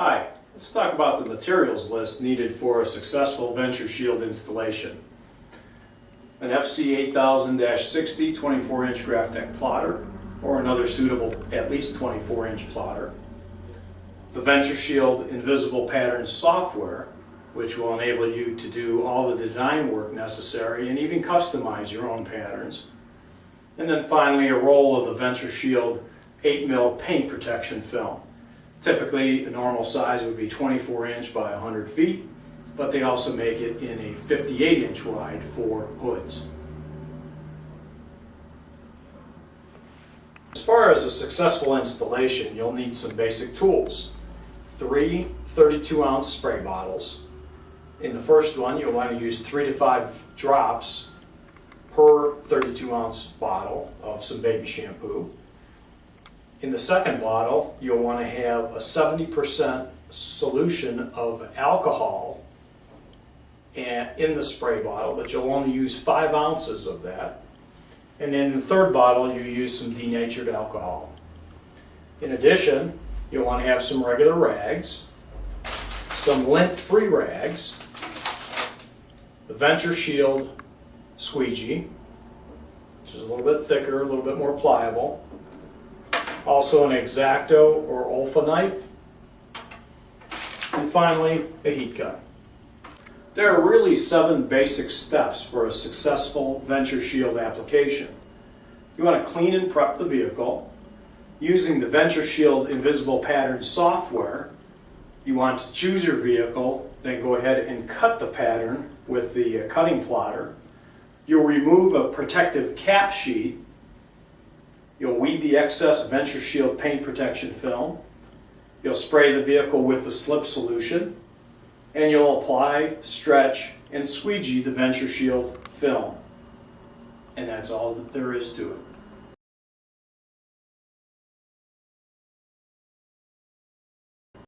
Hi, let's talk about the materials list needed for a successful VentureShield installation. An FC 8000-60 24-inch Graphtec plotter, or another suitable at least 24-inch plotter. The VentureShield Invisible Pattern software, which will enable you to do all the design work necessary and even customize your own patterns. And then finally a roll of the VentureShield 8mm paint protection film. Typically, a normal size would be 24-inch by 100 feet, but they also make it in a 58-inch wide for hoods. As far as a successful installation, you'll need some basic tools. 3 32-ounce spray bottles. In the first one, you'll want to use 3 to 5 drops per 32-ounce bottle of some baby shampoo. In the second bottle, you'll want to have a 70% solution of alcohol in the spray bottle, but you'll only use 5 ounces of that. And then in the third bottle, you use some denatured alcohol. In addition, you'll want to have some regular rags, some lint-free rags, the VentureShield squeegee, which is a little bit thicker, a little bit more pliable. Also an x-acto or olfa knife, and finally a heat gun. There are really 7 basic steps for a successful VentureShield application. You want to clean and prep the vehicle. Using the VentureShield Invisible Pattern software, you want to choose your vehicle, then go ahead and cut the pattern with the cutting plotter. You'll remove a protective cap sheet. You'll weed the excess VentureShield paint protection film. You'll spray the vehicle with the slip solution. And you'll apply, stretch, and squeegee the VentureShield film. And that's all that there is to it.